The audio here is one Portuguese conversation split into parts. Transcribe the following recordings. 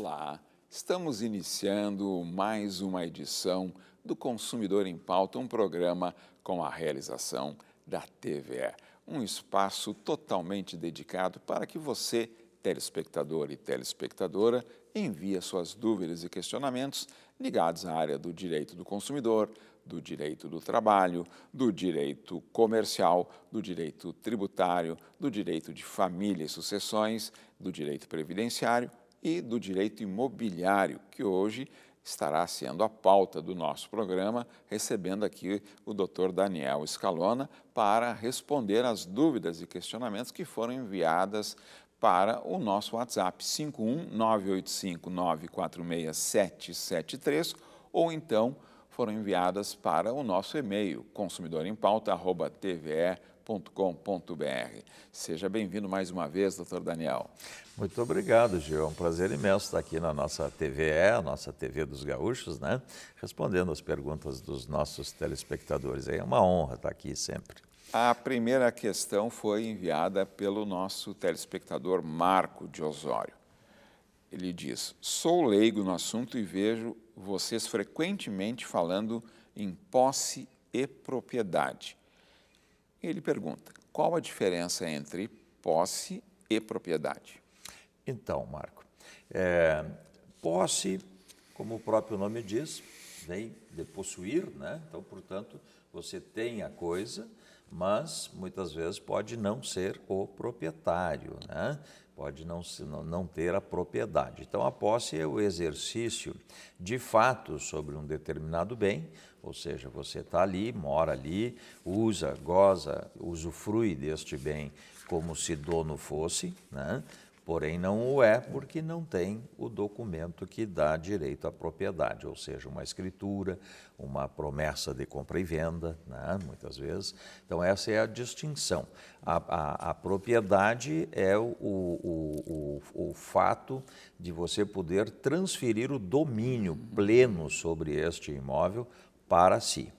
Olá, estamos iniciando mais uma edição do Consumidor em Pauta, um programa com a realização da TVE, um espaço totalmente dedicado para que você, telespectador e telespectadora, envie suas dúvidas e questionamentos ligados à área do direito do consumidor, do direito do trabalho, do direito comercial, do direito tributário, do direito de família e sucessões, do direito previdenciário e do direito imobiliário, que hoje estará sendo a pauta do nosso programa, recebendo aqui o Dr. Daniel Scalona para responder às dúvidas e questionamentos que foram enviadas para o nosso WhatsApp 51985946773 ou então foram enviadas para o nosso e-mail consumidorempauta@tve.com.br. Seja bem-vindo mais uma vez, doutor Daniel. Muito obrigado, Gil. É um prazer imenso estar aqui na nossa TVE, a nossa TV dos Gaúchos, né? Respondendo as perguntas dos nossos telespectadores. É uma honra estar aqui sempre. A primeira questão foi enviada pelo nosso telespectador Marco de Osório. Ele diz: sou leigo no assunto e vejo vocês frequentemente falando em posse e propriedade. Ele pergunta: qual a diferença entre posse e propriedade? Então, Marco, posse, como o próprio nome diz, vem de possuir, né? Então, portanto, você tem a coisa, mas muitas vezes pode não ser o proprietário, né? Pode não ter a propriedade. Então, a posse é o exercício de fato sobre um determinado bem, ou seja, você está ali, mora ali, usa, goza, usufrui deste bem como se dono fosse, né? Porém não o é porque não tem o documento que dá direito à propriedade, ou seja, uma escritura, uma promessa de compra e venda, né, muitas vezes. Então essa é a distinção. A propriedade é o fato de você poder transferir o domínio pleno sobre este imóvel para si.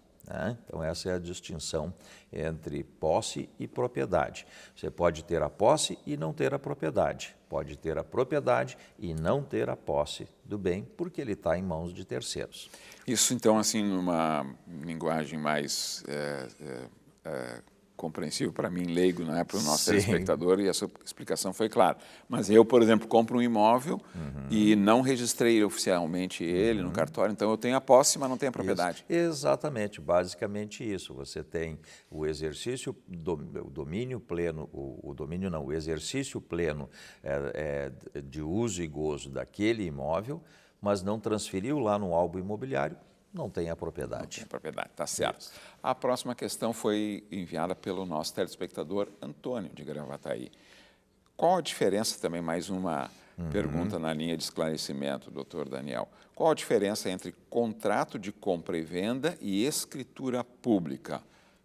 Então, essa é a distinção entre posse e propriedade. Você pode ter a posse e não ter a propriedade. Pode ter a propriedade e não ter a posse do bem, porque ele está em mãos de terceiros. Isso, então, assim, numa linguagem mais compreensível para mim, leigo, não é para o nosso telespectador, e a sua explicação foi clara. Mas eu, por exemplo, compro um imóvel e não registrei oficialmente ele no cartório, então eu tenho a posse, mas não tenho a propriedade. Isso. Exatamente, basicamente isso. Você tem o exercício, o domínio pleno, o exercício pleno de uso e gozo daquele imóvel, mas não transferiu lá no álbum imobiliário, não tem a propriedade. Não tem a propriedade, está certo. Isso. A próxima questão foi enviada pelo nosso telespectador Antônio, de Gravataí. Qual a diferença, também mais uma pergunta na linha de esclarecimento, doutor Daniel, qual a diferença entre contrato de compra e venda e escritura pública?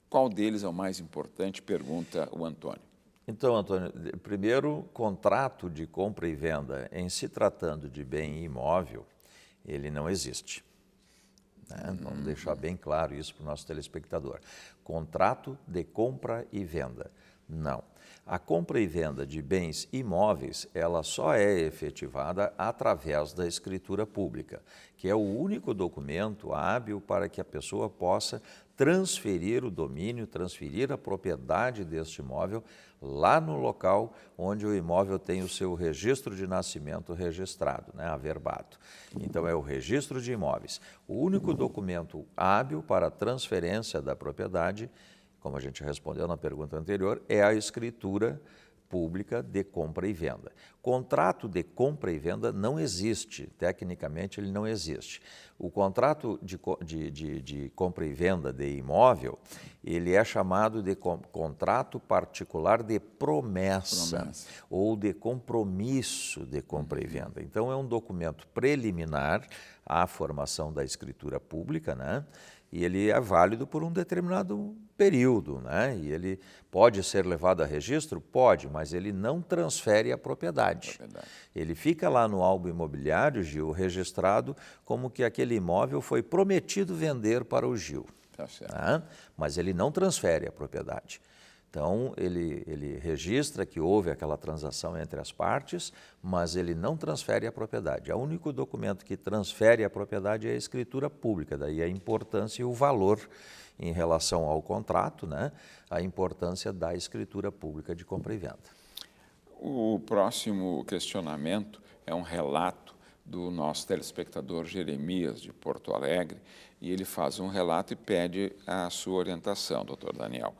Qual deles é o mais importante? Pergunta o Antônio. Então, Antônio, primeiro, contrato de compra e venda, em se tratando de bem imóvel, ele não existe. Vamos deixar bem claro isso para o nosso telespectador. Contrato de compra e venda, não. A compra e venda de bens imóveis, ela só é efetivada através da escritura pública, que é o único documento hábil para que a pessoa possa transferir o domínio, transferir a propriedade deste imóvel lá no local onde o imóvel tem o seu registro de nascimento registrado, averbado. Então, é o registro de imóveis. O único documento hábil para a transferência da propriedade, como a gente respondeu na pergunta anterior, é a escritura pública de compra e venda. Contrato de compra e venda não existe, tecnicamente ele não existe. O contrato de compra e venda de imóvel, ele é chamado de contrato particular de promessa ou de compromisso de compra e venda. Então, é um documento preliminar à formação da escritura pública, e ele é válido por um determinado período, E ele pode ser levado a registro? Pode, mas ele não transfere a propriedade. Ele fica lá no álbum imobiliário, Gil, registrado como que aquele imóvel foi prometido vender para o Gil. Mas ele não transfere a propriedade. Então, ele registra que houve aquela transação entre as partes, mas ele não transfere a propriedade. O único documento que transfere a propriedade é a escritura pública, daí a importância e o valor em relação ao contrato, né? A importância da escritura pública de compra e venda. O próximo questionamento é um relato do nosso telespectador Jeremias, de Porto Alegre, e ele faz um relato e pede a sua orientação, doutor Daniel.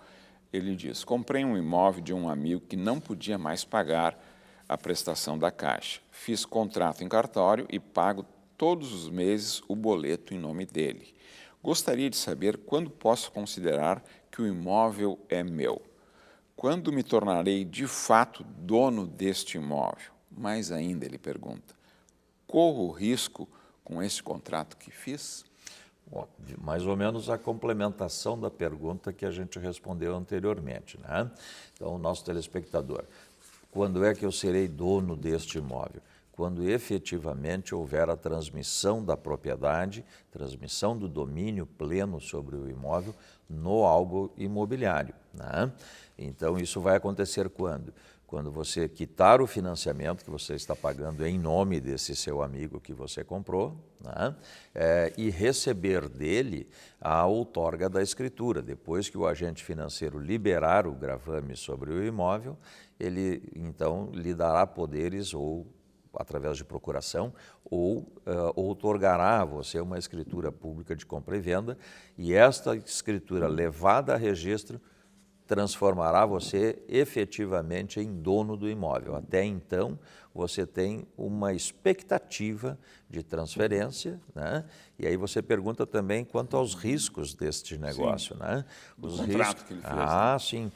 Ele diz: comprei um imóvel de um amigo que não podia mais pagar a prestação da Caixa. Fiz contrato em cartório e pago todos os meses o boleto em nome dele. Gostaria de saber quando posso considerar que o imóvel é meu. Quando me tornarei de fato dono deste imóvel? Mais ainda, ele pergunta, corro risco com esse contrato que fiz? Bom, mais ou menos a complementação da pergunta que a gente respondeu anteriormente, né? Então, o nosso telespectador, quando é que eu serei dono deste imóvel? Quando efetivamente houver a transmissão da propriedade, transmissão do domínio pleno sobre o imóvel no algo imobiliário, né? Então, isso vai acontecer quando? Quando você quitar o financiamento que você está pagando em nome desse seu amigo que você comprou, né? E receber dele a outorga da escritura. Depois que o agente financeiro liberar o gravame sobre o imóvel, ele então lhe dará poderes ou através de procuração, ou outorgará a você uma escritura pública de compra e venda, e esta escritura levada a registro transformará você efetivamente em dono do imóvel. Até então, você tem uma expectativa de transferência, né? E aí você pergunta também quanto aos riscos deste negócio, sim, né? Os contrato que ele fez. Sim.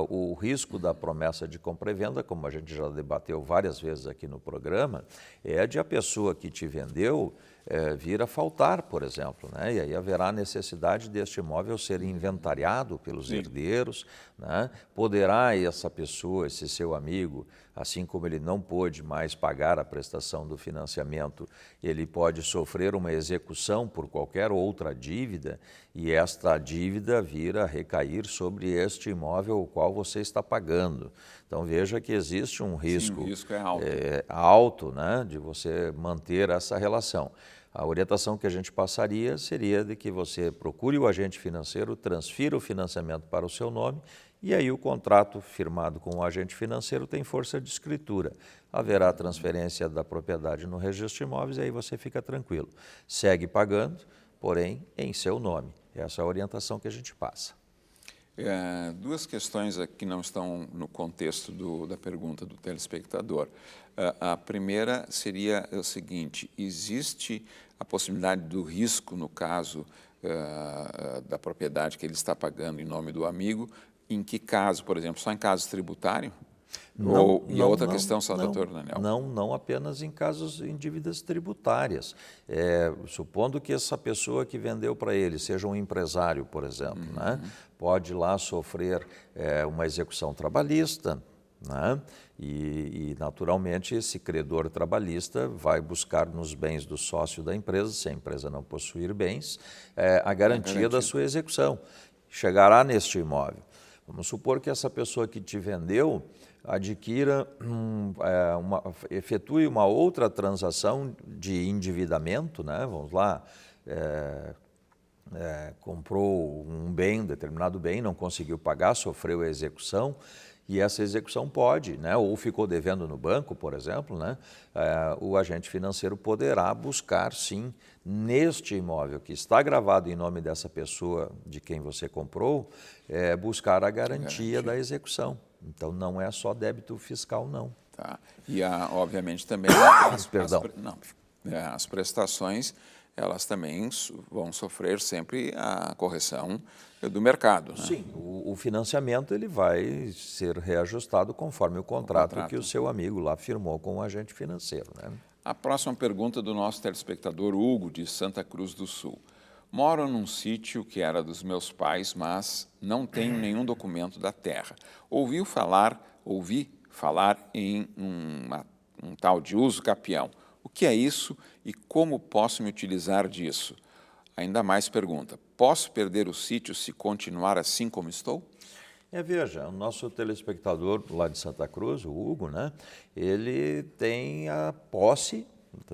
O risco da promessa de compra e venda, como a gente já debateu várias vezes aqui no programa, é de a pessoa que te vendeu vir a faltar, por exemplo, né? E aí haverá necessidade deste imóvel ser inventariado pelos herdeiros, né? Poderá essa pessoa, esse seu amigo, assim como ele não pôde mais pagar a prestação do financiamento, ele pode sofrer uma execução por qualquer outra dívida e esta dívida vir a recair sobre este imóvel o qual você está pagando. Então veja que existe um risco, Sim, o risco é alto. Alto, né, de você manter essa relação. A orientação que a gente passaria seria de que você procure o agente financeiro, transfira o financiamento para o seu nome e aí o contrato firmado com o agente financeiro tem força de escritura. Haverá transferência da propriedade no registro de imóveis e aí você fica tranquilo. Segue pagando, porém em seu nome. Essa é a orientação que a gente passa. Duas questões aqui que não estão no contexto da pergunta do telespectador. A primeira seria o seguinte: existe a possibilidade do risco no caso da propriedade que ele está pagando em nome do amigo? Em que caso, por exemplo, só em caso tributário? E a outra questão, só, doutor Daniel? Não apenas em casos em dívidas tributárias. Supondo que essa pessoa que vendeu para ele seja um empresário, por exemplo, né? Pode lá sofrer uma execução trabalhista, né? E, naturalmente, esse credor trabalhista vai buscar nos bens do sócio da empresa, se a empresa não possuir bens, a garantia da sua execução. Chegará neste imóvel. Vamos supor que essa pessoa que te vendeu adquira, efetue uma outra transação de endividamento, né? Vamos lá, comprou um bem, determinado bem, não conseguiu pagar, sofreu a execução, e essa execução pode, né, ou ficou devendo no banco, por exemplo, né, o agente financeiro poderá buscar, sim, neste imóvel que está gravado em nome dessa pessoa de quem você comprou, buscar a garantia da execução. Então, não é só débito fiscal, não. Tá. E, obviamente, também as prestações, elas também vão sofrer sempre a correção do mercado, né? Sim, o financiamento ele vai ser reajustado conforme o contrato que o seu amigo lá firmou com o agente financeiro, né? A próxima pergunta do nosso telespectador Hugo, de Santa Cruz do Sul. Moro num sítio que era dos meus pais, mas não tenho nenhum documento da terra. Ouvi falar em um tal de uso capião. O que é isso e como posso me utilizar disso? Ainda mais pergunta, posso perder o sítio se continuar assim como estou? Veja, o nosso telespectador lá de Santa Cruz, o Hugo, né, ele tem a posse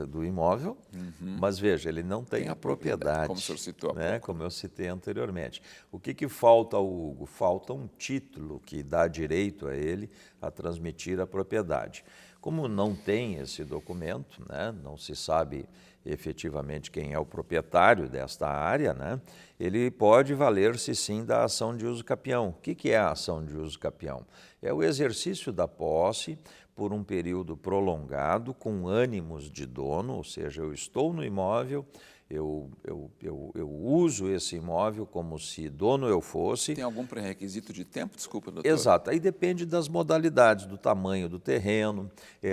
do imóvel, mas veja, ele não tem a propriedade, como o senhor citou há né, pouco. como eu citei anteriormente. O que falta ao Hugo? Falta um título que dá direito a ele a transmitir a propriedade. Como não tem esse documento, né, não se sabe efetivamente quem é o proprietário desta área, né, ele pode valer-se sim da ação de uso capião. O que é a ação de uso capião? É o exercício da posse por um período prolongado, com ânimos de dono, ou seja, eu estou no imóvel, eu uso esse imóvel como se dono eu fosse. Tem algum pré-requisito de tempo? Desculpa, doutor. Exato, aí depende das modalidades, do tamanho do terreno,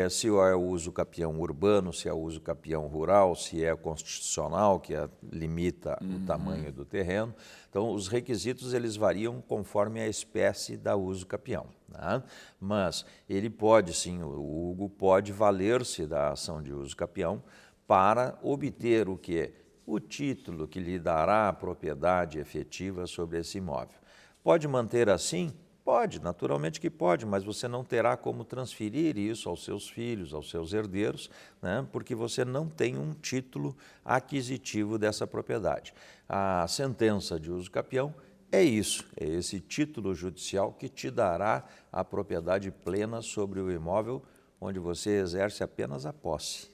se é o uso capião urbano, se é o uso capião rural, se é constitucional, que limita o tamanho do terreno. Então, os requisitos eles variam conforme a espécie da uso capião, né? Mas ele pode sim, o Hugo pode valer-se da ação de uso capião para obter o quê? O título que lhe dará a propriedade efetiva sobre esse imóvel. Pode manter assim? Pode, naturalmente que pode, mas você não terá como transferir isso aos seus filhos, aos seus herdeiros, né, porque você não tem um título aquisitivo dessa propriedade. A sentença de uso capião é isso, é esse título judicial que te dará a propriedade plena sobre o imóvel onde você exerce apenas a posse,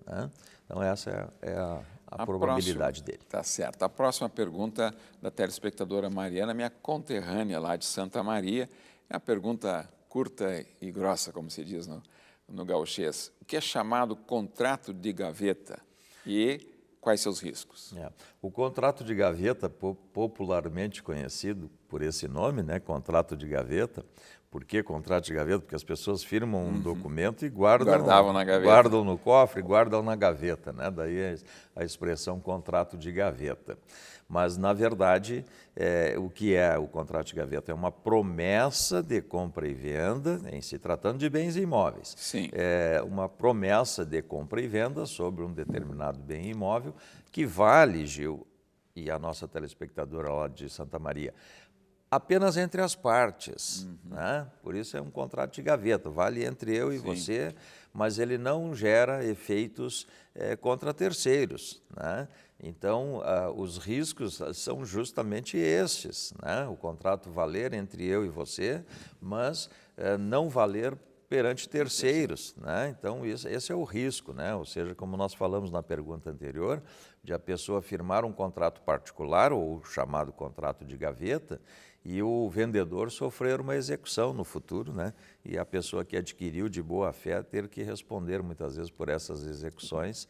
né? Então essa é a probabilidade dele. Tá certo. A próxima pergunta da telespectadora Mariana, minha conterrânea lá de Santa Maria, é uma pergunta curta e grossa, como se diz no gauchês. O que é chamado contrato de gaveta e quais seus riscos? O contrato de gaveta, popularmente conhecido por esse nome, né, contrato de gaveta. Por que contrato de gaveta? Porque as pessoas firmam um documento e Guardavam na gaveta. guardam no cofre, guardam na gaveta, né? Daí a expressão contrato de gaveta. Mas, na verdade, o que é o contrato de gaveta? É uma promessa de compra e venda, em se tratando de bens imóveis. Sim. É uma promessa de compra e venda sobre um determinado bem imóvel que vale, Gil, e a nossa telespectadora lá de Santa Maria, apenas entre as partes, né? Por isso é um contrato de gaveta, vale entre eu e você, mas ele não gera efeitos contra terceiros, né? Então, os riscos são justamente esses, né? O contrato valer entre eu e você, mas não valer perante terceiros, né? Então, esse é o risco, né? Ou seja, como nós falamos na pergunta anterior, de a pessoa firmar um contrato particular, ou chamado contrato de gaveta, e o vendedor sofrer uma execução no futuro, né? E a pessoa que adquiriu de boa fé ter que responder muitas vezes por essas execuções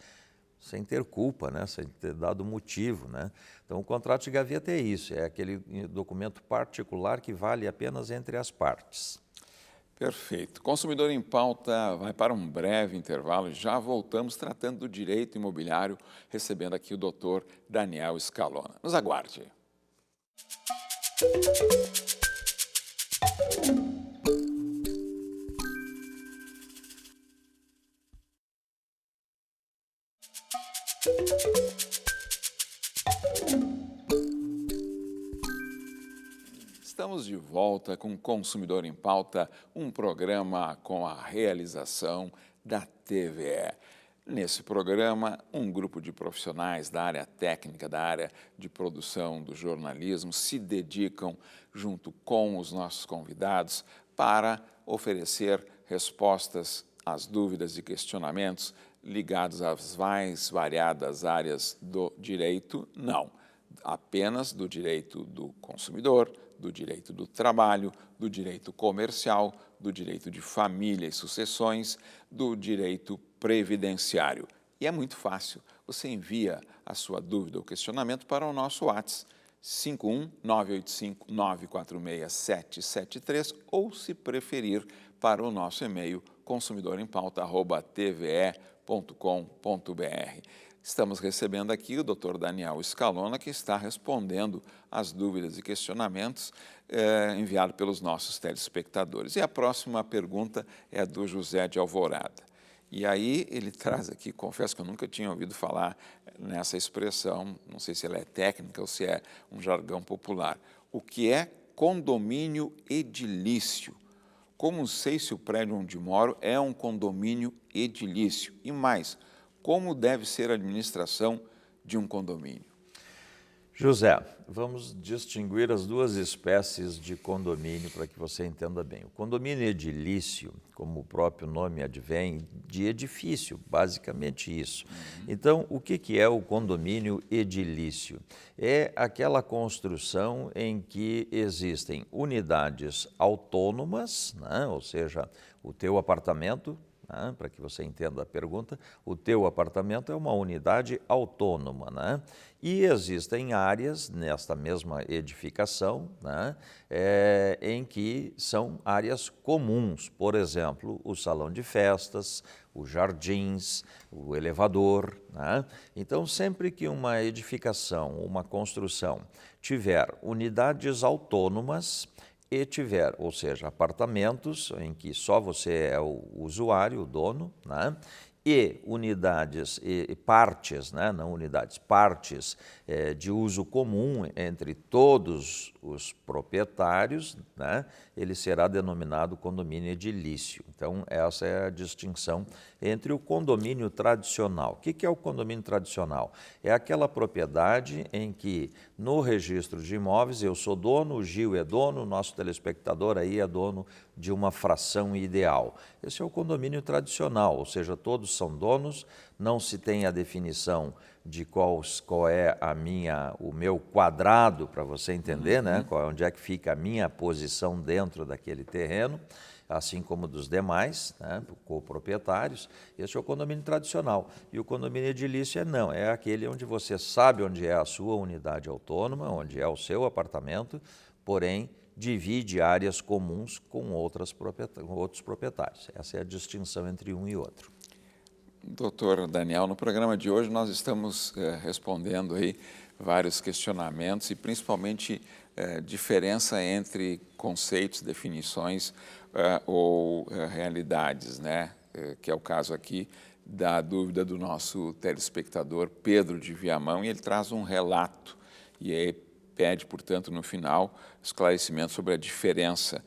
sem ter culpa, né? Sem ter dado motivo, né? Então, o contrato de gaveta é isso, é aquele documento particular que vale apenas entre as partes. Perfeito. Consumidor em Pauta vai para um breve intervalo e já voltamos tratando do direito imobiliário, recebendo aqui o doutor Daniel Scalona. Nos aguarde. Estamos de volta com Consumidor em Pauta, um programa com a realização da TVE. Nesse programa, um grupo de profissionais da área técnica, da área de produção do jornalismo, se dedicam, junto com os nossos convidados, para oferecer respostas às dúvidas e questionamentos ligados às mais variadas áreas do direito, não apenas do direito do consumidor, do direito do trabalho, do direito comercial, do direito de família e sucessões, do direito previdenciário. E é muito fácil. Você envia a sua dúvida ou questionamento para o nosso WhatsApp 51-985-946-773 ou, se preferir, para o nosso e-mail consumidorempauta@tve.com.br. Estamos recebendo aqui o Dr. Daniel Scalona, que está respondendo às dúvidas e questionamentos enviados pelos nossos telespectadores. E a próxima pergunta é do José de Alvorada. E aí ele traz aqui, confesso que eu nunca tinha ouvido falar nessa expressão, não sei se ela é técnica ou se é um jargão popular. O que é condomínio edilício. Como sei se o prédio onde moro é um condomínio edilício? E mais, como deve ser a administração de um condomínio? José, vamos distinguir as duas espécies de condomínio para que você entenda bem. O condomínio edilício, como o próprio nome advém, de edifício, basicamente isso. Então, o que é o condomínio edilício? É aquela construção em que existem unidades autônomas, né? Ou seja, o teu apartamento, para que você entenda a pergunta, o teu apartamento é uma unidade autônoma, né? E existem áreas nesta mesma edificação, né, em que são áreas comuns, por exemplo, o salão de festas, os jardins, o elevador, né? Então, sempre que uma edificação, uma construção tiver unidades autônomas, e tiver, ou seja, apartamentos em que só você é o usuário, o dono, né? E unidades e partes, né? Não unidades, partes de uso comum entre todos os proprietários, né? Ele será denominado condomínio edilício. Então, essa é a distinção entre o condomínio tradicional. O que é o condomínio tradicional? É aquela propriedade em que, no registro de imóveis, eu sou dono, o Gil é dono, o nosso telespectador aí é dono de uma fração ideal. Esse é o condomínio tradicional, ou seja, todos são donos, não se tem a definição de qual é o meu quadrado, para você entender, né? Onde é que fica a minha posição dentro daquele terreno, assim como dos demais, né, coproprietários. Esse é o condomínio tradicional. E o condomínio edilício é aquele onde você sabe onde é a sua unidade autônoma, onde é o seu apartamento, porém divide áreas comuns com outros proprietários. Essa é a distinção entre um e outro. Doutor Daniel, no programa de hoje nós estamos respondendo aí vários questionamentos e principalmente diferença entre conceitos, definições ou realidades, né? Que é o caso aqui da dúvida do nosso telespectador Pedro de Viamão, e ele traz um relato e aí pede, portanto, no final, esclarecimento sobre a diferença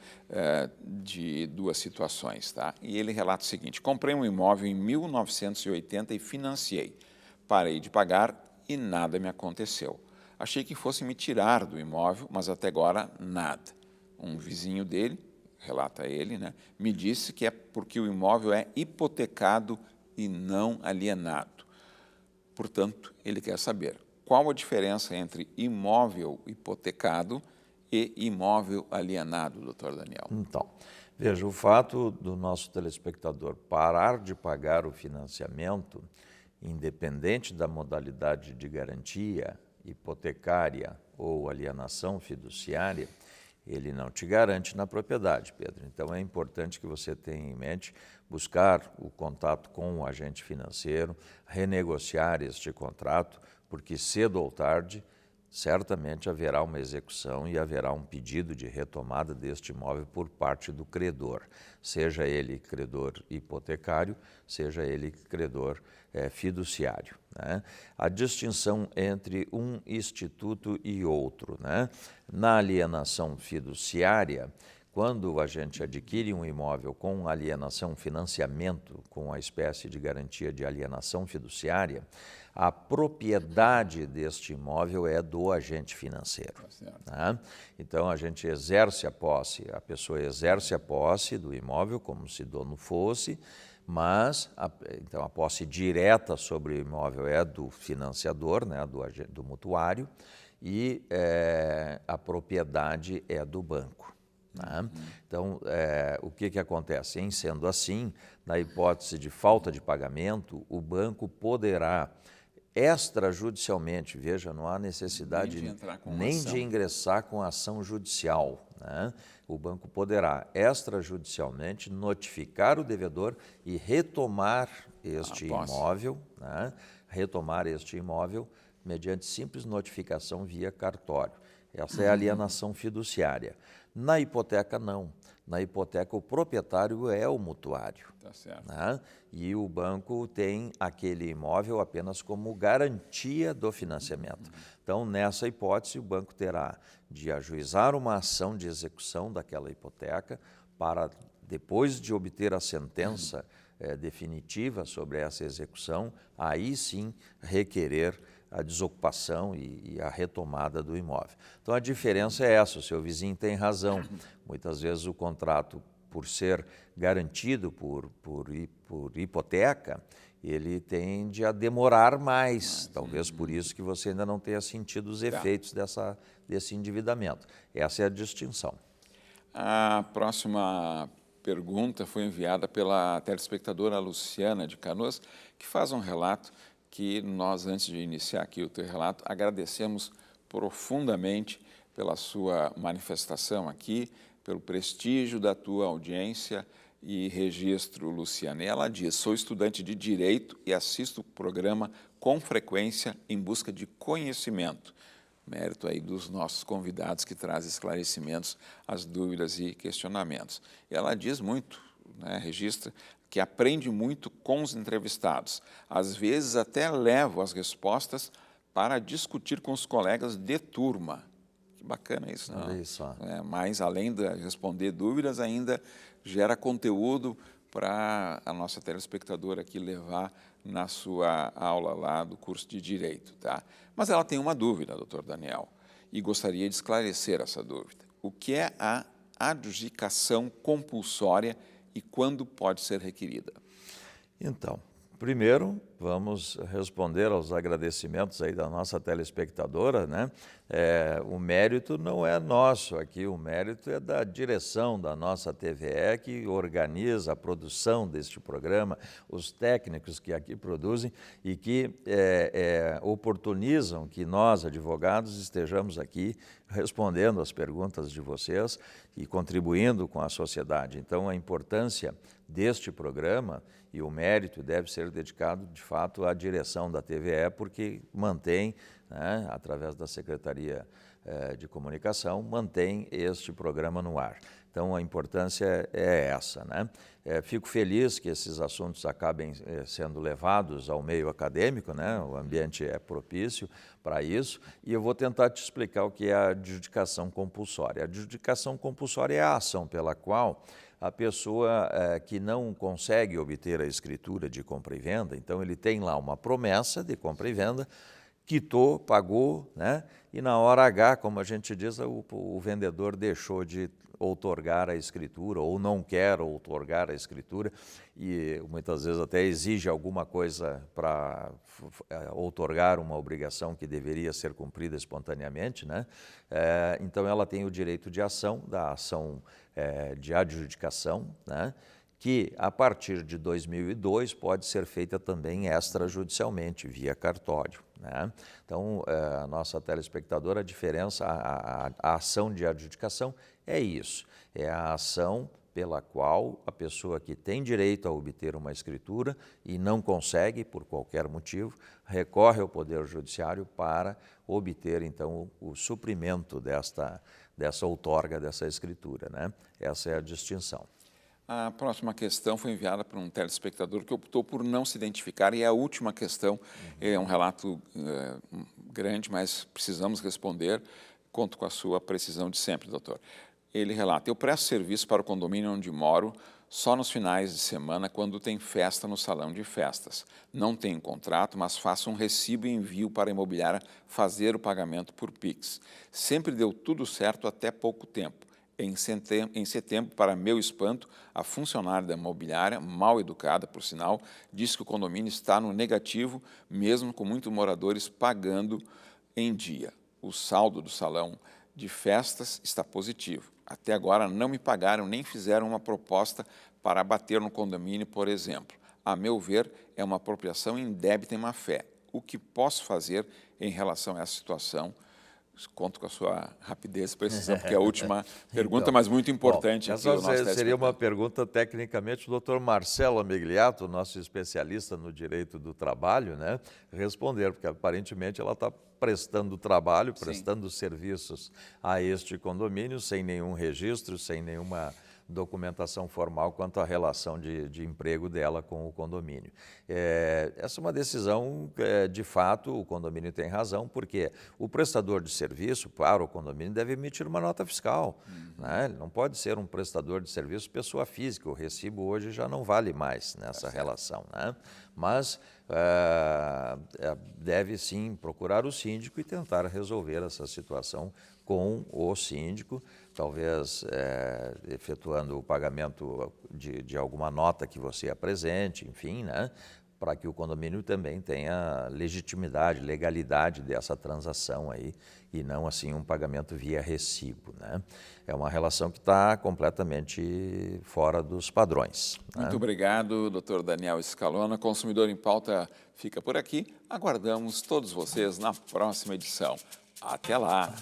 de duas situações. Tá? E ele relata o seguinte: comprei um imóvel em 1980 e financiei. Parei de pagar e nada me aconteceu. Achei que fosse me tirar do imóvel, mas até agora nada. Um vizinho dele, relata ele, né, me disse que é porque o imóvel é hipotecado e não alienado. Portanto, ele quer saber qual a diferença entre imóvel hipotecado e imóvel alienado, doutor Daniel? Então, veja, o fato do nosso telespectador parar de pagar o financiamento, independente da modalidade de garantia, hipotecária ou alienação fiduciária, ele não te garante na propriedade, Pedro. Então, é importante que você tenha em mente buscar o contato com o agente financeiro, renegociar este contrato, porque cedo ou tarde, certamente haverá uma execução e haverá um pedido de retomada deste imóvel por parte do credor, seja ele credor hipotecário, seja ele credor fiduciário, né? A distinção entre um instituto e outro, né? Na alienação fiduciária, quando a gente adquire um imóvel com alienação, financiamento, com a espécie de garantia de alienação fiduciária, a propriedade deste imóvel é do agente financeiro. Tá? Então, a gente exerce a posse, a pessoa exerce a posse do imóvel como se dono fosse, mas então a posse direta sobre o imóvel é do financiador, né, do mutuário, e a propriedade é do banco. Tá? Então, o que acontece? Em sendo assim, na hipótese de falta de pagamento, o banco poderá extrajudicialmente, veja, não há necessidade nem de ingressar com ação judicial, né? O banco poderá extrajudicialmente notificar o devedor e retomar este imóvel, né? Retomar este imóvel mediante simples notificação via cartório. Essa é a alienação fiduciária. Na hipoteca, não. Na hipoteca, o proprietário é o mutuário. Tá certo. Né? E o banco tem aquele imóvel apenas como garantia do financiamento. Então, nessa hipótese, o banco terá de ajuizar uma ação de execução daquela hipoteca para, depois de obter a sentença definitiva sobre essa execução, aí sim requerer a desocupação e a retomada do imóvel. Então, a diferença é essa, o seu vizinho tem razão. Muitas vezes o contrato, por ser garantido por hipoteca, ele tende a demorar mais. Talvez por isso que você ainda não tenha sentido os efeitos desse endividamento. Essa é a distinção. A próxima pergunta foi enviada pela telespectadora Luciana de Canoas, que faz um relato que nós, antes de iniciar aqui o teu relato, agradecemos profundamente pela sua manifestação aqui, pelo prestígio da tua audiência e registro, Luciana. E ela diz: sou estudante de Direito e assisto o programa com frequência em busca de conhecimento. Mérito aí dos nossos convidados que trazem esclarecimentos às dúvidas e questionamentos. E ela diz muito, né, registra, que aprende muito com os entrevistados. Às vezes até levo as respostas para discutir com os colegas de turma. Que bacana isso, não? Olha só. Mas, além de responder dúvidas, ainda gera conteúdo para a nossa telespectadora aqui levar na sua aula lá do curso de Direito. Tá? Mas ela tem uma dúvida, doutor Daniel, e gostaria de esclarecer essa dúvida. O que é a adjudicação compulsória e quando pode ser requerida? Então, primeiro, vamos responder aos agradecimentos aí da nossa telespectadora, né? O mérito não é nosso aqui, o mérito é da direção da nossa TVE, que organiza a produção deste programa, os técnicos que aqui produzem e que oportunizam que nós, advogados, estejamos aqui respondendo às perguntas de vocês e contribuindo com a sociedade. Então, a importância deste programa e o mérito deve ser dedicado, de fato, à direção da TVE, porque mantém, né, através da Secretaria de Comunicação, mantém este programa no ar. Então, a importância é essa, né? Fico feliz que esses assuntos acabem sendo levados ao meio acadêmico, né? O ambiente é propício para isso, e eu vou tentar te explicar o que é a adjudicação compulsória. A adjudicação compulsória é a ação pela qual a pessoa que não consegue obter a escritura de compra e venda, então ele tem lá uma promessa de compra e venda, quitou, pagou, né? E na hora H, como a gente diz, o vendedor deixou de outorgar a escritura ou não quer outorgar a escritura e muitas vezes até exige alguma coisa para outorgar uma obrigação que deveria ser cumprida espontaneamente, né? Então ela tem o direito de ação, da ação de adjudicação, né? Que a partir de 2002 pode ser feita também extrajudicialmente, via cartório, né? Então, a nossa telespectadora, a diferença, a ação de adjudicação é isso, é a ação pela qual a pessoa que tem direito a obter uma escritura e não consegue, por qualquer motivo, recorre ao Poder Judiciário para obter, então, o suprimento dessa outorga, dessa escritura, né? Essa é a distinção. A próxima questão foi enviada por um telespectador que optou por não se identificar e é a última questão. É um relato grande, mas precisamos responder. Conto com a sua precisão de sempre, doutor. Ele relata: eu presto serviço para o condomínio onde moro só nos finais de semana, quando tem festa no salão de festas. Não tenho contrato, mas faço um recibo e envio para a imobiliária fazer o pagamento por Pix. Sempre deu tudo certo até pouco tempo. Em setembro, para meu espanto, a funcionária da imobiliária, mal educada, por sinal, disse que o condomínio está no negativo, mesmo com muitos moradores pagando em dia. O saldo do salão de festas está positivo. Até agora não me pagaram nem fizeram uma proposta para abater no condomínio, por exemplo. A meu ver, é uma apropriação indébita em má-fé. O que posso fazer em relação a essa situação? Conto com a sua rapidez e precisão, porque é a última pergunta, mas muito importante. Bom, aqui, o nosso essa seria uma telespectador. pergunta, tecnicamente, o doutor Marcelo Amegliato, nosso especialista no direito do trabalho, né, responder, porque aparentemente ela está prestando trabalho, prestando serviços a este condomínio, sem nenhum registro, sem nenhuma documentação formal quanto à relação de emprego dela com o condomínio. Essa é uma decisão, de fato, o condomínio tem razão, porque o prestador de serviço para o condomínio deve emitir uma nota fiscal. Né? Ele não pode ser um prestador de serviço pessoa física, o recibo hoje já não vale mais nessa relação. Né? Mas deve sim procurar o síndico e tentar resolver essa situação com o síndico, talvez efetuando o pagamento de alguma nota que você apresente, enfim, né, para que o condomínio também tenha legitimidade, legalidade dessa transação aí, e não assim um pagamento via recibo, né? É uma relação que está completamente fora dos padrões. Muito obrigado, doutor Daniel Scalona. Consumidor em Pauta fica por aqui. Aguardamos todos vocês na próxima edição. Até lá!